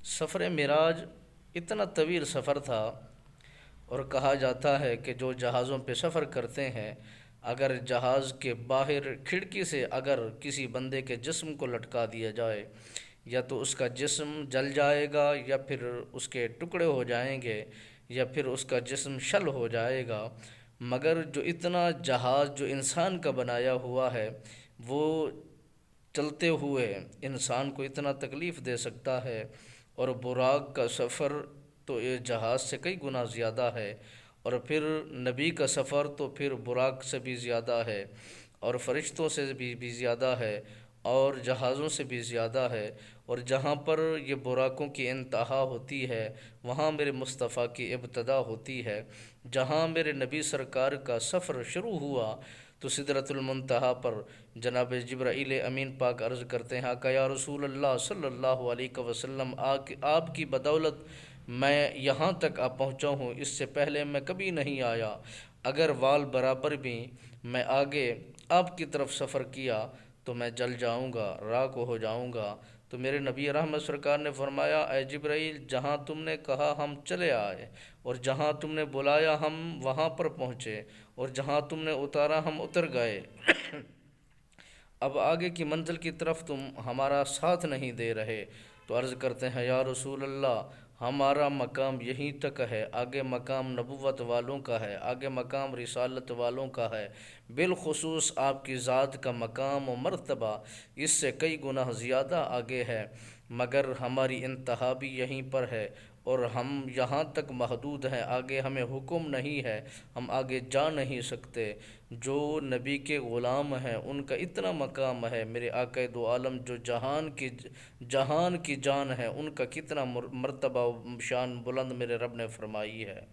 سفر معراج اتنا طویل سفر تھا، اور کہا جاتا ہے کہ جو جہازوں پہ سفر کرتے ہیں، اگر جہاز کے باہر کھڑکی سے اگر کسی بندے کے جسم کو لٹکا دیا جائے، یا تو اس کا جسم جل جائے گا، یا پھر اس کے ٹکڑے ہو جائیں گے، یا پھر اس کا جسم شل ہو جائے گا۔ مگر جو اتنا جہاز جو انسان کا بنایا ہوا ہے، وہ چلتے ہوئے انسان کو اتنا تکلیف دے سکتا ہے، اور براق کا سفر تو یہ جہاز سے کئی گنا زیادہ ہے، اور پھر نبی کا سفر تو پھر براق سے بھی زیادہ ہے، اور فرشتوں سے بھی زیادہ ہے، اور جہازوں سے بھی زیادہ ہے۔ اور جہاں پر یہ براقوں کی انتہا ہوتی ہے، وہاں میرے مصطفیٰ کی ابتدا ہوتی ہے۔ جہاں میرے نبی سرکار کا سفر شروع ہوا تو سدرۃ المنتہا پر جناب جبرائیل امین پاک عرض کرتے ہیں، آقا یا رسول اللہ صلی اللہ علیہ وسلم، آپ کی بدولت میں یہاں تک پہنچا ہوں، اس سے پہلے میں کبھی نہیں آیا۔ اگر وال برابر بھی میں آگے آپ کی طرف سفر کیا تو میں جل جاؤں گا، راکھ ہو جاؤں گا۔ تو میرے نبی رحمت سرکار نے فرمایا، اے جبرائیل، جہاں تم نے کہا ہم چلے آئے، اور جہاں تم نے بلایا ہم وہاں پر پہنچے، اور جہاں تم نے اتارا ہم اتر گئے۔ اب آگے کی منزل کی طرف تم ہمارا ساتھ نہیں دے رہے۔ تو عرض کرتے ہیں، یا رسول اللہ، ہمارا مقام یہیں تک ہے، آگے مقام نبوت والوں کا ہے، آگے مقام رسالت والوں کا ہے، بالخصوص آپ کی ذات کا مقام و مرتبہ اس سے کئی گنا زیادہ آگے ہے، مگر ہماری انتہا بھی یہیں پر ہے، اور ہم یہاں تک محدود ہیں، آگے ہمیں حکم نہیں ہے، ہم آگے جا نہیں سکتے۔ جو نبی کے غلام ہیں ان کا اتنا مقام ہے، میرے آقا دو عالم جو جہان کی جان ہے، ان کا کتنا مرتبہ و شان بلند میرے رب نے فرمائی ہے۔